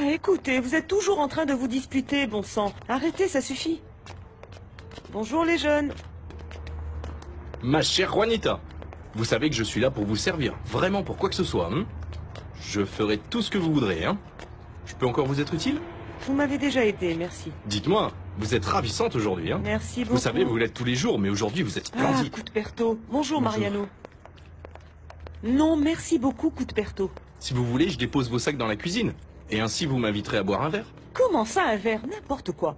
Écoutez, vous êtes toujours en train de vous disputer, bon sang. Arrêtez, ça suffit. Bonjour les jeunes. Ma chère Juanita, vous savez que je suis là pour vous servir, vraiment pour quoi que ce soit. Je ferai tout ce que vous voudrez. Je peux encore vous être utile? Vous m'avez déjà aidé, merci. Dites-moi, vous êtes ravissante aujourd'hui. Merci beaucoup. Vous savez, vous l'êtes tous les jours, mais aujourd'hui vous êtes splendide. Ah, Cuthberto. Bonjour Mariano. Non, merci beaucoup Cuthberto. Si vous voulez, je dépose vos sacs dans la cuisine. Et ainsi vous m'inviterez à boire un verre. Comment ça, un verre? N'importe quoi.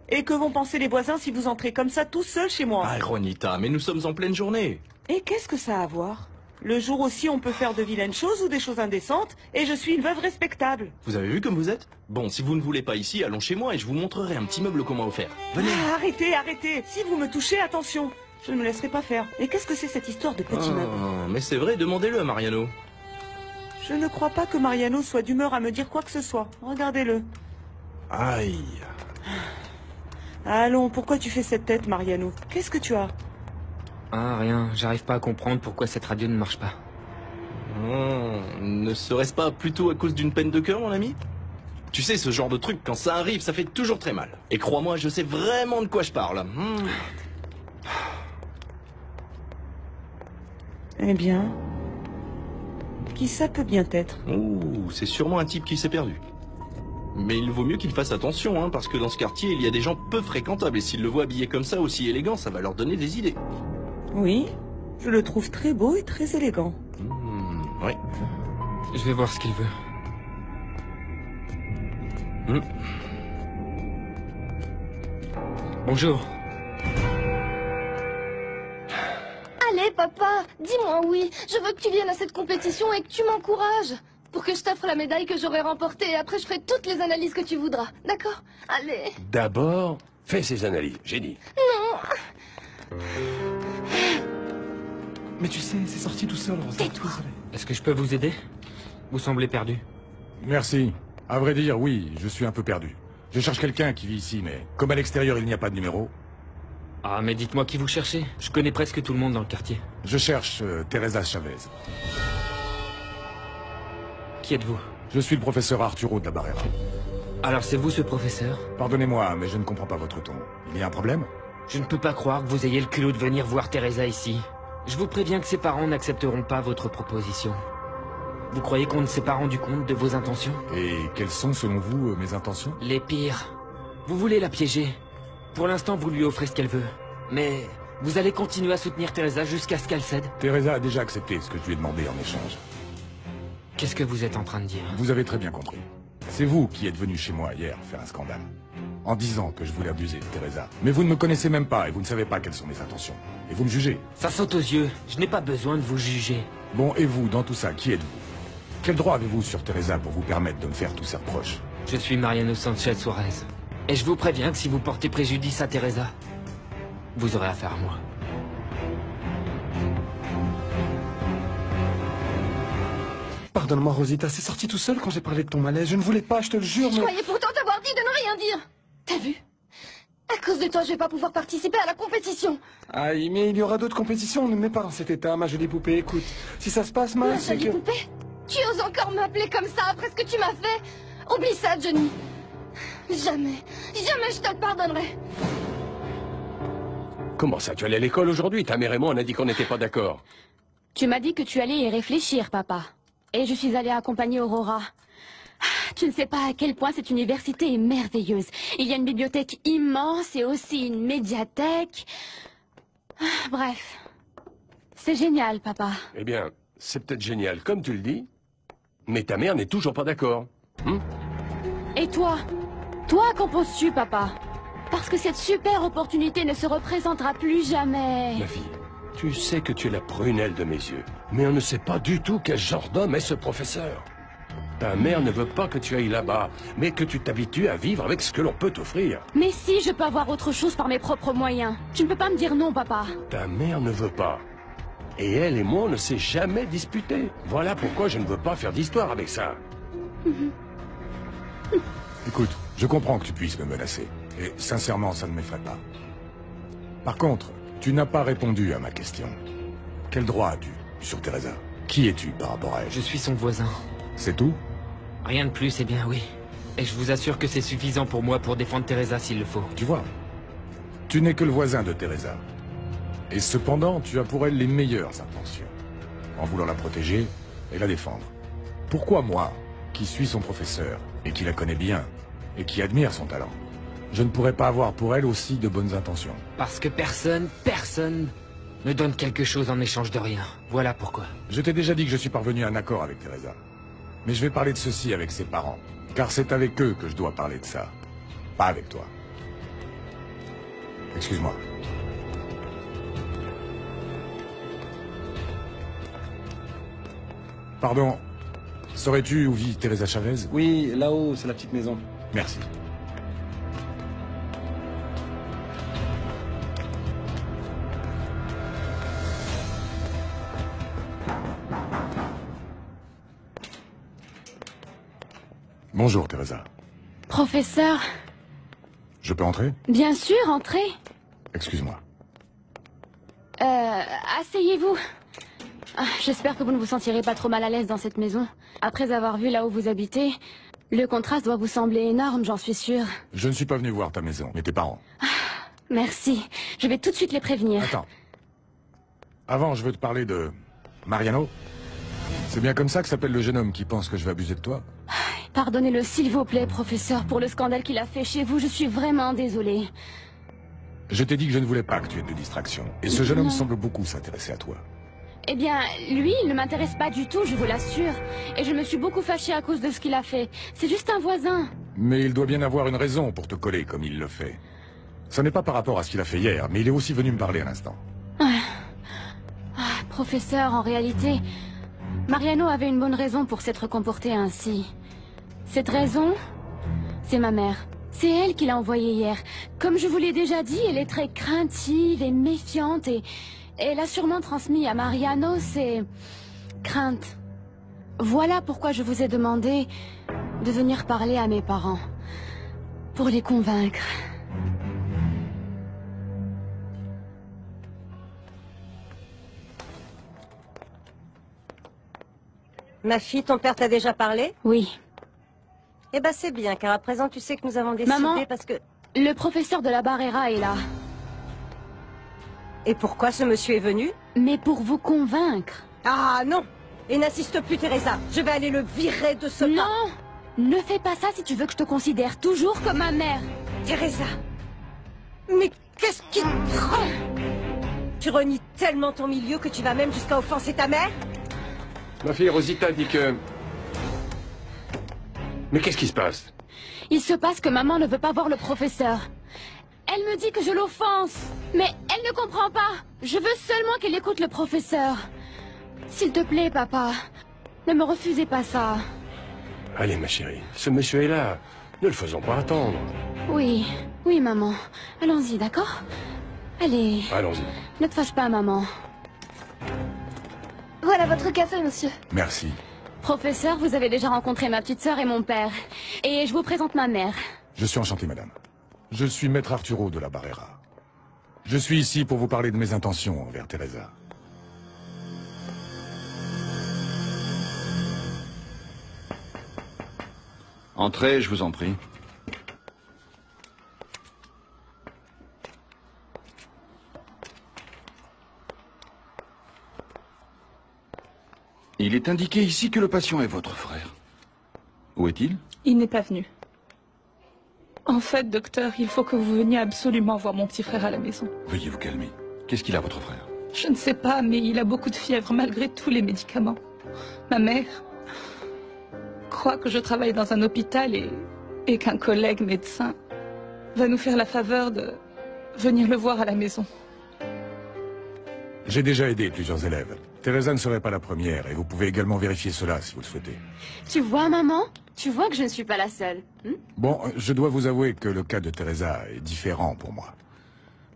Et que vont penser les voisins si vous entrez comme ça tout seul chez moi? Ah, Juanita, mais nous sommes en pleine journée. Et qu'est-ce que ça a à voir? Le jour aussi, on peut faire de vilaines choses ou des choses indécentes, et je suis une veuve respectable. Vous avez vu comme vous êtes? Bon, si vous ne voulez pas ici, allons chez moi et je vous montrerai un petit meuble qu'on m'a offert. Venez. Ah, arrêtez, arrêtez. Si vous me touchez, attention. Je ne me laisserai pas faire. Et qu'est-ce que c'est cette histoire de petit meuble? Mais c'est vrai, demandez-le à Mariano. Je ne crois pas que Mariano soit d'humeur à me dire quoi que ce soit. Regardez-le. Aïe. Allons, pourquoi tu fais cette tête, Mariano? Qu'est-ce que tu as? Ah, rien. J'arrive pas à comprendre pourquoi cette radio ne marche pas. Ne serait-ce pas plutôt à cause d'une peine de cœur, mon ami? Tu sais, ce genre de truc, quand ça arrive, ça fait toujours très mal. Et crois-moi, je sais vraiment de quoi je parle. Eh bien... Qui ça peut bien être? Ouh, c'est sûrement un type qui s'est perdu. Mais il vaut mieux qu'il fasse attention, parce que dans ce quartier, il y a des gens peu fréquentables, et s'ils le voient habillé comme ça, aussi élégant, ça va leur donner des idées. Oui, je le trouve très beau et très élégant. Oui. Je vais voir ce qu'il veut. Bonjour. Allez, papa, dis-moi oui. Je veux que tu viennes à cette compétition et que tu m'encourages. Pour que je t'offre la médaille que j'aurai remportée et après je ferai toutes les analyses que tu voudras. D'accord? Allez. D'abord, fais ces analyses, j'ai dit. Non. Mais tu sais, c'est sorti tout seul, Rosa. Tais-toi. Est-ce que je peux vous aider? Vous semblez perdu. Merci. À vrai dire, oui, je suis un peu perdu. Je cherche quelqu'un qui vit ici, mais comme à l'extérieur il n'y a pas de numéro... Ah, mais dites-moi qui vous cherchez. Je connais presque tout le monde dans le quartier. Je cherche Teresa Chavez. Qui êtes-vous? Je suis le professeur Arturo de la Barrera. Alors c'est vous ce professeur? Pardonnez-moi, mais je ne comprends pas votre ton. Il y a un problème? Je ne peux pas croire que vous ayez le culot de venir voir Teresa ici. Je vous préviens que ses parents n'accepteront pas votre proposition. Vous croyez qu'on ne s'est pas rendu compte de vos intentions? Et quelles sont, selon vous, mes intentions? Les pires. Vous voulez la piéger. Pour l'instant, vous lui offrez ce qu'elle veut. Mais vous allez continuer à soutenir Teresa jusqu'à ce qu'elle cède? Teresa a déjà accepté ce que je lui ai demandé en échange. Qu'est-ce que vous êtes en train de dire? Vous avez très bien compris. C'est vous qui êtes venu chez moi hier faire un scandale. En disant que je voulais abuser de Teresa. Mais vous ne me connaissez même pas et vous ne savez pas quelles sont mes intentions. Et vous me jugez. Ça saute aux yeux. Je n'ai pas besoin de vous juger. Bon, et vous, dans tout ça, qui êtes-vous? Quel droit avez-vous sur Teresa pour vous permettre de me faire tous ces reproches? Je suis Mariano Sanchez Suarez. Et je vous préviens que si vous portez préjudice à Teresa, vous aurez affaire à moi. Pardonne-moi, Rosita, c'est sorti tout seul quand j'ai parlé de ton malaise. Je ne voulais pas, je te le jure, Je mais... croyais pourtant t'avoir dit de ne rien dire. T'as vu? À cause de toi, je vais pas pouvoir participer à la compétition. Aïe, mais il y aura d'autres compétitions, ne me mets pas dans cet état, ma jolie poupée. Écoute, si ça se passe mal, Ma c'est jolie que... poupée? Tu oses encore m'appeler comme ça après ce que tu m'as fait? Oublie ça, Johnny. Jamais, jamais je te le pardonnerai. Comment ça, tu allais à l'école aujourd'hui? Ta mère et moi, on a dit qu'on n'était pas d'accord. Tu m'as dit que tu allais y réfléchir, papa. Et je suis allée accompagner Aurora. Tu ne sais pas à quel point cette université est merveilleuse. Il y a une bibliothèque immense et aussi une médiathèque. Bref. C'est génial, papa. Eh bien, c'est peut-être génial, comme tu le dis. Mais ta mère n'est toujours pas d'accord. Et toi? Toi, qu'en penses-tu, papa? Parce que cette super opportunité ne se représentera plus jamais. Ma fille, tu sais que tu es la prunelle de mes yeux. Mais on ne sait pas du tout quel genre d'homme est ce professeur. Ta mère ne veut pas que tu ailles là-bas, mais que tu t'habitues à vivre avec ce que l'on peut t'offrir. Mais si je peux avoir autre chose par mes propres moyens. Tu ne peux pas me dire non, papa. Ta mère ne veut pas. Et elle et moi, on ne s'est jamais disputé. Voilà pourquoi je ne veux pas faire d'histoire avec ça. Écoute, je comprends que tu puisses me menacer. Et sincèrement, ça ne m'effraie pas. Par contre, tu n'as pas répondu à ma question. Quel droit as-tu sur Teresa? Qui es-tu par rapport à elle? Je suis son voisin. C'est tout? Rien de plus, eh bien oui. Et je vous assure que c'est suffisant pour moi pour défendre Teresa s'il le faut. Tu vois, tu n'es que le voisin de Teresa. Et cependant, tu as pour elle les meilleures intentions. En voulant la protéger et la défendre. Pourquoi moi, qui suis son professeur, et qui la connais bien, et qui admire son talent, je ne pourrais pas avoir pour elle aussi de bonnes intentions? Parce que personne ne donne quelque chose en échange de rien. Voilà pourquoi. Je t'ai déjà dit que je suis parvenu à un accord avec Teresa. Mais je vais parler de ceci avec ses parents. Car c'est avec eux que je dois parler de ça. Pas avec toi. Excuse-moi. Pardon. Saurais-tu où vit Teresa Chavez? Oui, là-haut, c'est la petite maison. Merci. Bonjour, Teresa. Professeur, Je peux entrer? bien sûr, entrez. Excuse-moi. Asseyez-vous. Ah, j'espère que vous ne vous sentirez pas trop mal à l'aise dans cette maison. Après avoir vu là où vous habitez, le contraste doit vous sembler énorme, j'en suis sûre. Je ne suis pas venu voir ta maison, mais tes parents. Merci. Je vais tout de suite les prévenir. Attends. Avant, je veux te parler de... Mariano? C'est bien comme ça que s'appelle le jeune homme qui pense que je vais abuser de toi? Pardonnez-le, s'il vous plaît, professeur, pour le scandale qu'il a fait chez vous. Je suis vraiment désolée. Je t'ai dit que je ne voulais pas que tu aies de distraction. Et ce jeune homme semble beaucoup s'intéresser à toi. Eh bien, lui, il ne m'intéresse pas du tout, je vous l'assure. Et je me suis beaucoup fâchée à cause de ce qu'il a fait. C'est juste un voisin. Mais il doit bien avoir une raison pour te coller comme il le fait. Ce n'est pas par rapport à ce qu'il a fait hier, mais il est aussi venu me parler à l'instant. Professeur, en réalité, Mariano avait une bonne raison pour s'être comporté ainsi. Cette raison, c'est ma mère. C'est elle qui l'a envoyé hier. Comme je vous l'ai déjà dit, elle est très craintive et méfiante et elle a sûrement transmis à Mariano ses craintes. Voilà pourquoi je vous ai demandé de venir parler à mes parents. Pour les convaincre. Ma fille, ton père t'a déjà parlé? Oui. Eh ben c'est bien, car à présent tu sais que nous avons décidé Maman, parce que... Le professeur de la Barrera est là. Et pourquoi ce monsieur est venu? Mais pour vous convaincre. Ah non! Et n'insiste plus, Teresa. Je vais aller le virer de ce pas. Non! Ne fais pas ça si tu veux que je te considère toujours comme ma mère. Teresa! Mais qu'est-ce qui te prend? Tu renies tellement ton milieu que tu vas même jusqu'à offenser ta mère? Ma fille Rosita dit que... Mais qu'est-ce qui se passe? Il se passe que maman ne veut pas voir le professeur. Elle me dit que je l'offense. Mais elle ne comprend pas. Je veux seulement qu'elle écoute le professeur. S'il te plaît, papa. Ne me refusez pas ça. Allez, ma chérie, ce monsieur est là. Ne le faisons pas attendre. Oui, oui, maman. Allons-y, d'accord? Allez. Allons-y. Ne te fâche pas, maman. Voilà votre café, monsieur. Merci. Professeur, vous avez déjà rencontré ma petite sœur et mon père. Et je vous présente ma mère. Je suis enchanté, madame. Je suis maître Arturo de la Barrera. Je suis ici pour vous parler de mes intentions envers Teresa. Entrez, je vous en prie. Il est indiqué ici que le patient est votre frère. Où est-il? Il n'est pas venu. En fait, docteur, il faut que vous veniez absolument voir mon petit frère à la maison. Veuillez vous calmer. Qu'est-ce qu'il a, votre frère? Je ne sais pas, mais il a beaucoup de fièvre malgré tous les médicaments. Ma mère croit que je travaille dans un hôpital et qu'un collègue médecin va nous faire la faveur de venir le voir à la maison. J'ai déjà aidé plusieurs élèves. Teresa ne serait pas la première, et vous pouvez également vérifier cela si vous le souhaitez. Tu vois, maman? Tu vois que je ne suis pas la seule. Bon, je dois vous avouer que le cas de Teresa est différent pour moi.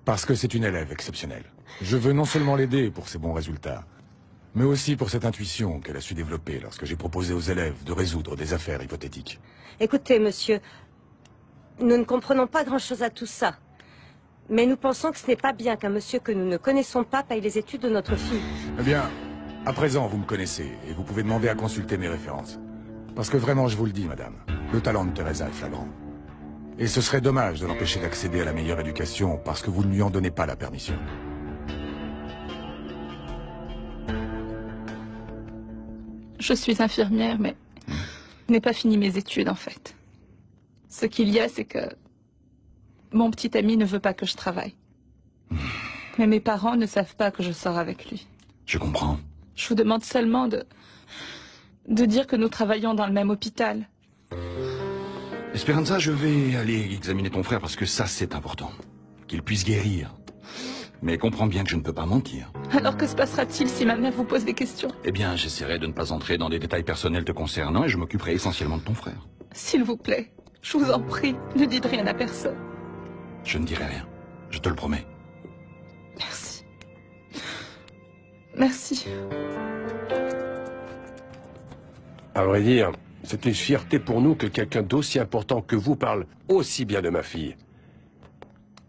Parce que c'est une élève exceptionnelle. Je veux non seulement l'aider pour ses bons résultats, mais aussi pour cette intuition qu'elle a su développer lorsque j'ai proposé aux élèves de résoudre des affaires hypothétiques. Écoutez, monsieur, nous ne comprenons pas grand-chose à tout ça. Mais nous pensons que ce n'est pas bien qu'un monsieur que nous ne connaissons pas paye les études de notre fille. Eh bien, À présent, vous me connaissez, et vous pouvez demander à consulter mes références. Parce que vraiment, je vous le dis, madame, le talent de Teresa est flagrant. Et ce serait dommage de l'empêcher d'accéder à la meilleure éducation parce que vous ne lui en donnez pas la permission. Je suis infirmière, mais je n'ai pas fini mes études, en fait. Ce qu'il y a, c'est que mon petit ami ne veut pas que je travaille. Mais mes parents ne savent pas que je sors avec lui. Je comprends. Je vous demande seulement de dire que nous travaillons dans le même hôpital. Esperanza, je vais aller examiner ton frère parce que ça, c'est important. Qu'il puisse guérir. Mais comprends bien que je ne peux pas mentir. Alors que se passera-t-il si ma mère vous pose des questions? Eh bien, j'essaierai de ne pas entrer dans des détails personnels te concernant et je m'occuperai essentiellement de ton frère. S'il vous plaît, je vous en prie, ne dites rien à personne. Je ne dirai rien. Je te le promets. Merci. Merci. À vrai dire, c'est une fierté pour nous que quelqu'un d'aussi important que vous parle aussi bien de ma fille.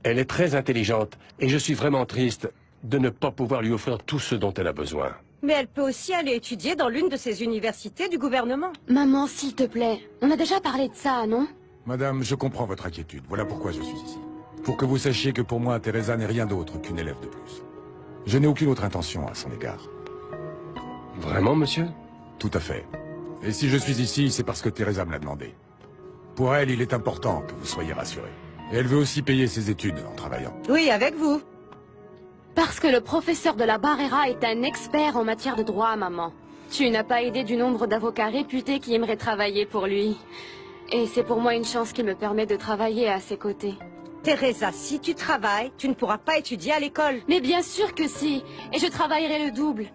Elle est très intelligente et je suis vraiment triste de ne pas pouvoir lui offrir tout ce dont elle a besoin. Mais elle peut aussi aller étudier dans l'une de ces universités du gouvernement. Maman, s'il te plaît, on a déjà parlé de ça, non? Madame, je comprends votre inquiétude. Voilà pourquoi je suis ici. Pour que vous sachiez que pour moi, Teresa n'est rien d'autre qu'une élève de plus. Je n'ai aucune autre intention à son égard. Vraiment, monsieur? Tout à fait. Et si je suis ici, c'est parce que Teresa me l'a demandé. Pour elle, il est important que vous soyez rassurés. Et elle veut aussi payer ses études en travaillant. Oui, avec vous. Parce que le professeur de la Barrera est un expert en matière de droit, maman. Tu n'as pas idée du nombre d'avocats réputés qui aimeraient travailler pour lui. Et c'est pour moi une chance qu'il me permet de travailler à ses côtés. Teresa, si tu travailles, tu ne pourras pas étudier à l'école. Mais bien sûr que si. Et je travaillerai le double.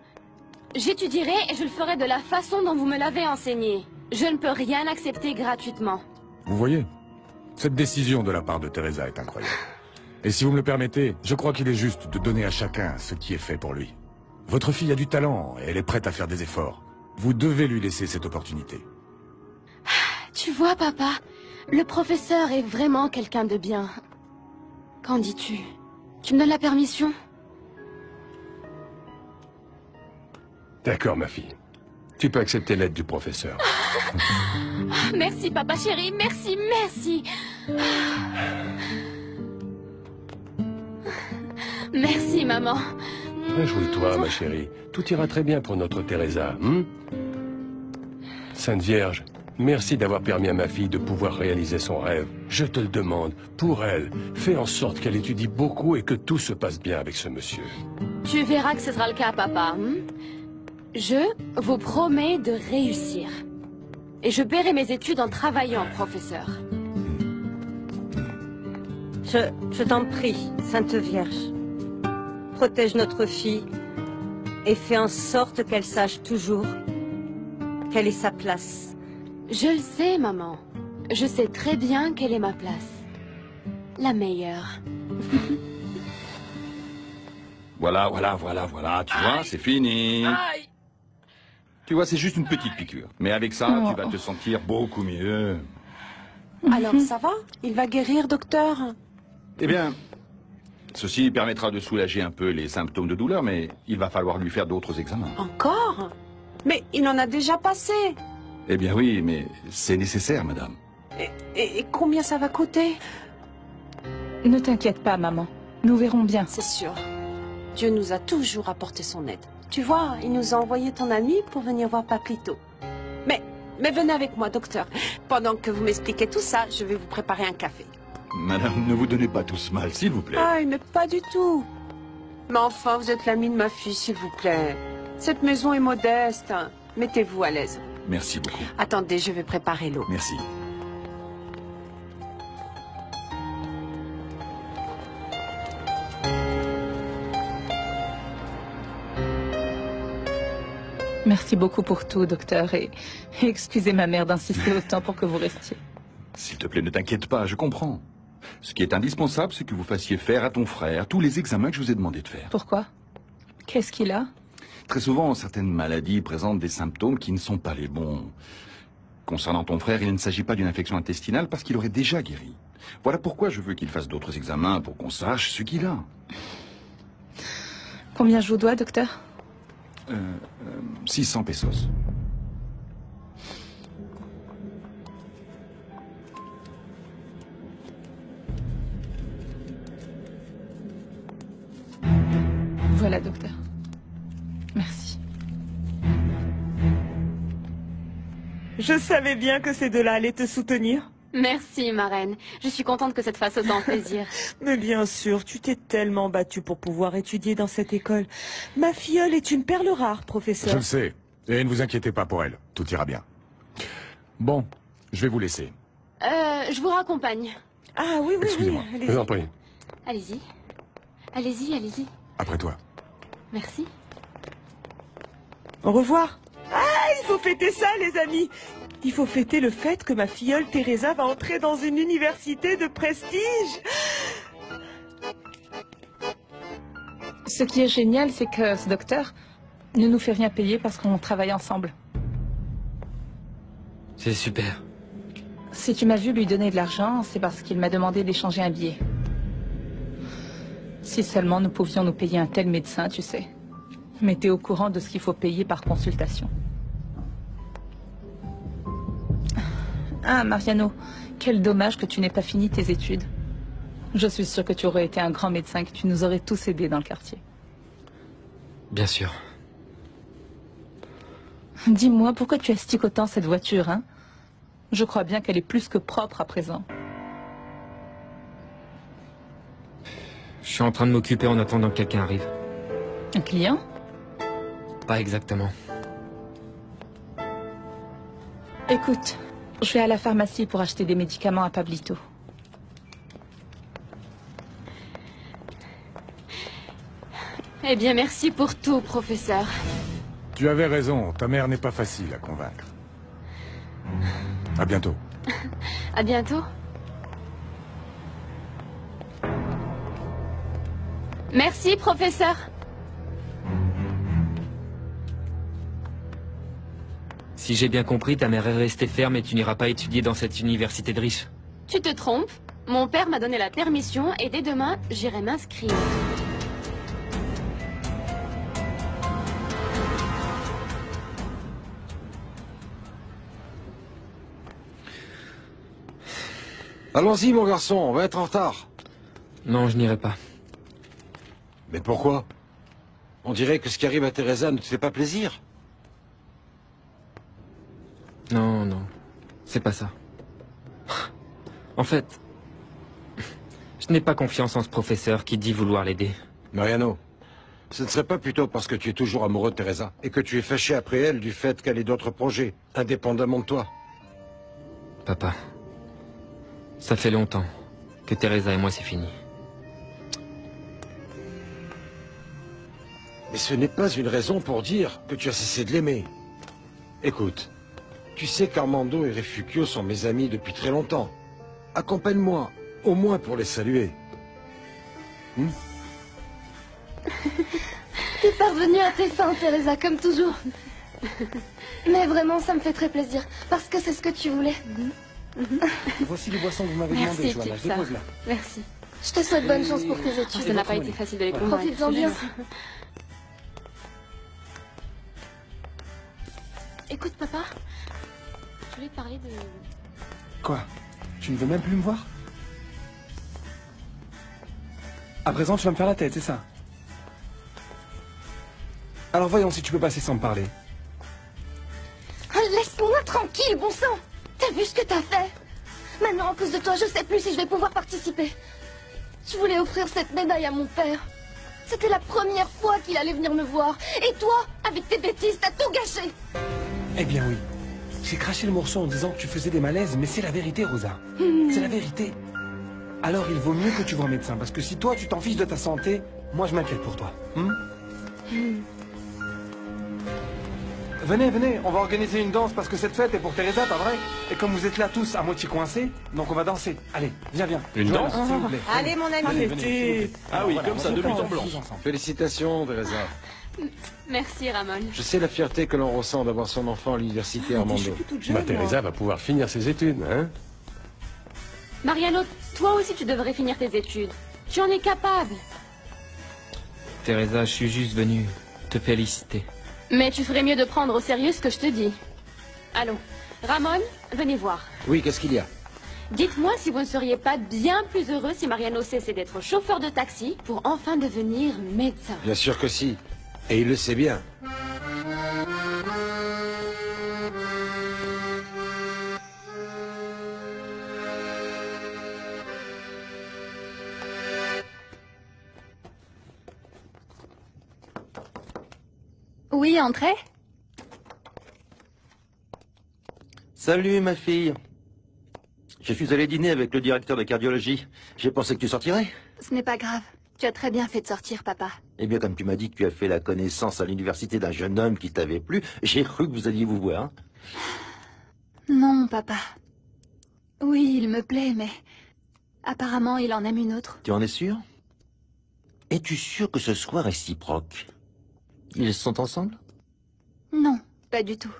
J'étudierai et je le ferai de la façon dont vous me l'avez enseigné. Je ne peux rien accepter gratuitement. Vous voyez? Cette décision de la part de Teresa est incroyable. Et si vous me le permettez, je crois qu'il est juste de donner à chacun ce qui est fait pour lui. Votre fille a du talent et elle est prête à faire des efforts. Vous devez lui laisser cette opportunité. Tu vois, papa, le professeur est vraiment quelqu'un de bien. Qu'en dis-tu? Tu me donnes la permission? D'accord, ma fille. Tu peux accepter l'aide du professeur. Merci, papa chéri, merci, merci. Merci, maman. Réjouis-toi, ma chérie. Tout ira très bien pour notre Teresa. Sainte Vierge, merci d'avoir permis à ma fille de pouvoir réaliser son rêve. Je te le demande, pour elle, fais en sorte qu'elle étudie beaucoup et que tout se passe bien avec ce monsieur. Tu verras que ce sera le cas, papa. Je vous promets de réussir. Et je paierai mes études en travaillant, professeur. Je t'en prie, Sainte Vierge. Protège notre fille et fais en sorte qu'elle sache toujours quelle est sa place. Je le sais, maman. Je sais très bien quelle est ma place. La meilleure. Voilà. Tu vois, c'est fini. Aïe. Tu vois, c'est juste une petite piqûre. Mais avec ça, tu vas te sentir beaucoup mieux. Alors, ça va? Il va guérir, docteur? Eh bien, ceci permettra de soulager un peu les symptômes de douleur, mais il va falloir lui faire d'autres examens. Encore? Mais il en a déjà passé. Eh bien oui, mais c'est nécessaire, madame. Et combien ça va coûter? Ne t'inquiète pas, maman. Nous verrons bien. C'est sûr. Dieu nous a toujours apporté son aide. Tu vois, il nous a envoyé ton ami pour venir voir Pablito. Mais venez avec moi, docteur. Pendant que vous m'expliquez tout ça, je vais vous préparer un café. Madame, ne vous donnez pas tous mal, s'il vous plaît. Ah, mais pas du tout. Mais enfin, vous êtes l'ami de ma fille, s'il vous plaît. Cette maison est modeste. Mettez-vous à l'aise. Merci beaucoup. Attendez, je vais préparer l'eau. Merci. Merci beaucoup pour tout, docteur, et excusez ma mère d'insister autant pour que vous restiez. S'il te plaît, ne t'inquiète pas, je comprends. Ce qui est indispensable, c'est que vous fassiez faire à ton frère tous les examens que je vous ai demandé de faire. Pourquoi? Qu'est-ce qu'il a? Très souvent, certaines maladies présentent des symptômes qui ne sont pas les bons. Concernant ton frère, il ne s'agit pas d'une infection intestinale parce qu'il aurait déjà guéri. Voilà pourquoi je veux qu'il fasse d'autres examens pour qu'on sache ce qu'il a. Combien je vous dois, docteur? 600 pesos. Voilà, docteur. Merci. Je savais bien que ces deux-là allaient te soutenir. Merci, ma reine. Je suis contente que ça te fasse autant plaisir. Mais bien sûr, tu t'es tellement battue pour pouvoir étudier dans cette école. Ma filleule est une perle rare, professeur. Je le sais. Et ne vous inquiétez pas pour elle. Tout ira bien. Bon, je vais vous laisser. Je vous raccompagne. Ah oui, oui, Excusez-moi. oui. Je vous en prie. Allez-y. Allez-y, allez-y. Après toi. Merci. Au revoir. Ah, il faut fêter ça, les amis. Il faut fêter le fait que ma filleule Teresa va entrer dans une université de prestige. Ce qui est génial, c'est que ce docteur ne nous fait rien payer parce qu'on travaille ensemble. C'est super. Si tu m'as vu lui donner de l'argent, c'est parce qu'il m'a demandé d'échanger un billet. Si seulement nous pouvions nous payer un tel médecin, tu sais. Mais t'es au courant de ce qu'il faut payer par consultation. Ah, Mariano, quel dommage que tu n'aies pas fini tes études. Je suis sûre que tu aurais été un grand médecin et que tu nous aurais tous aidés dans le quartier. Bien sûr. Dis-moi, pourquoi tu astiques autant cette voiture, hein? Je crois bien qu'elle est plus que propre à présent. Je suis en train de m'occuper en attendant que quelqu'un arrive. Un client? Pas exactement. Écoute, je vais à la pharmacie pour acheter des médicaments à Pablito. Eh bien, merci pour tout, professeur. Tu avais raison, ta mère n'est pas facile à convaincre. À bientôt. À bientôt. Merci, professeur. Si j'ai bien compris, ta mère est restée ferme et tu n'iras pas étudier dans cette université de riches. Tu te trompes. Mon père m'a donné la permission et dès demain, j'irai m'inscrire. Allons-y, mon garçon, on va être en retard. Non, je n'irai pas. Mais pourquoi? On dirait que ce qui arrive à Teresa ne te fait pas plaisir. Non, non. C'est pas ça. En fait, je n'ai pas confiance en ce professeur qui dit vouloir l'aider. Mariano, ce ne serait pas plutôt parce que tu es toujours amoureux de Teresa et que tu es fâché après elle du fait qu'elle ait d'autres projets, indépendamment de toi? Papa, ça fait longtemps que Teresa et moi c'est fini. Mais ce n'est pas une raison pour dire que tu as cessé de l'aimer. Écoute, tu sais qu'Armando et Refugio sont mes amis depuis très longtemps. Accompagne-moi, au moins pour les saluer. T'es parvenue à tes fins, Teresa, comme toujours. Mais vraiment, ça me fait très plaisir, parce que c'est ce que tu voulais. Voici les boissons que vous m'avez demandées, Johanna. Je dépose là. Merci. Je te souhaite bonne chance pour tes études. Ça n'a pas été facile de les convaincre. Profites-en bien. Écoute, papa, je voulais te parler de... Quoi? Tu ne veux même plus me voir? À présent, tu vas me faire la tête, c'est ça? Alors voyons si tu peux passer sans me parler. Oh, laisse-moi tranquille, bon sang. T'as vu ce que t'as fait? Maintenant, à cause de toi, je sais plus si je vais pouvoir participer. Je voulais offrir cette médaille à mon père. C'était la première fois qu'il allait venir me voir. Et toi, avec tes bêtises, t'as tout gâché. Eh bien oui. J'ai craché le morceau en disant que tu faisais des malaises, mais c'est la vérité, Rosa. C'est la vérité. Alors il vaut mieux que tu vois un médecin, parce que si toi tu t'en fiches de ta santé, moi je m'inquiète pour toi. Venez, venez, on va organiser une danse parce que cette fête est pour Teresa, pas vrai? Et comme vous êtes là tous à moitié coincés, donc on va danser. Allez, viens, viens. Une Johanna, danse s'il vous plaît. Allez, mon ami. Allez, venez, s'il vous plaît. Ah oui, Voilà, comme ça, on de but en danse blanc. tous ensemble. Félicitations, Teresa. Merci, Ramon. Je sais la fierté que l'on ressent d'avoir son enfant à l'université Armando. jeune, Ma moi. Teresa va pouvoir finir ses études, hein? Mariano, toi aussi tu devrais finir tes études. Tu en es capable. Teresa, je suis juste venu te féliciter. Mais tu ferais mieux de prendre au sérieux ce que je te dis. Allons. Ramon, venez voir. Oui, qu'est-ce qu'il y a? Dites-moi si vous ne seriez pas bien plus heureux si Mariano cessait d'être chauffeur de taxi pour enfin devenir médecin. Bien sûr que si. Et il le sait bien. Oui, entrez. Salut, ma fille. Je suis allé dîner avec le directeur de cardiologie. J'ai pensé que tu sortirais. Ce n'est pas grave. Tu as très bien fait de sortir, papa. Eh bien, comme tu m'as dit que tu as fait la connaissance à l'université d'un jeune homme qui t'avait plu, j'ai cru que vous alliez vous voir. Non, papa. Oui, il me plaît, mais... apparemment, il en aime une autre. Tu en es sûr? Es-tu sûr que ce soit réciproque? Ils sont ensemble? Non, pas du tout.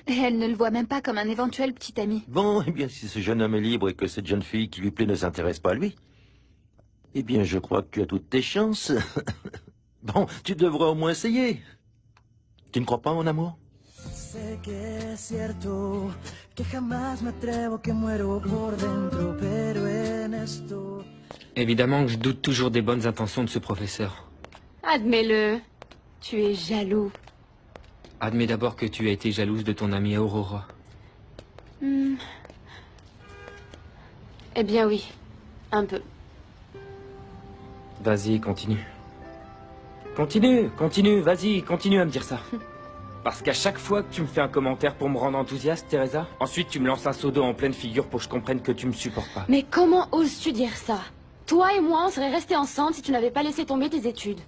Et elle ne le voit même pas comme un éventuel petit ami. Bon, eh bien, si ce jeune homme est libre et que cette jeune fille qui lui plaît ne s'intéresse pas à lui, eh bien, je crois que tu as toutes tes chances. Bon, tu devrais au moins essayer. Tu ne crois pas en amour? Évidemment que je doute toujours des bonnes intentions de ce professeur. Admets-le. Tu es jaloux. Admets d'abord que tu as été jalouse de ton amie Aurora. Eh bien oui, un peu. Vas-y, continue. Continue, vas-y, continue à me dire ça. Parce qu'à chaque fois que tu me fais un commentaire pour me rendre enthousiaste, Teresa, ensuite tu me lances un seau d'eau en pleine figure pour que je comprenne que tu me supportes pas. Mais comment oses-tu dire ça? Toi et moi, on serait restés ensemble si tu n'avais pas laissé tomber tes études.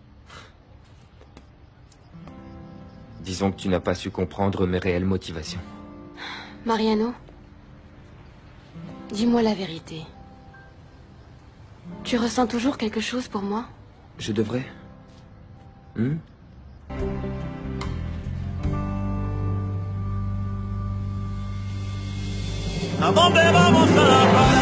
Disons que tu n'as pas su comprendre mes réelles motivations. Mariano, dis-moi la vérité. Tu ressens toujours quelque chose pour moi? Je devrais? ¿A dónde vamos a parar?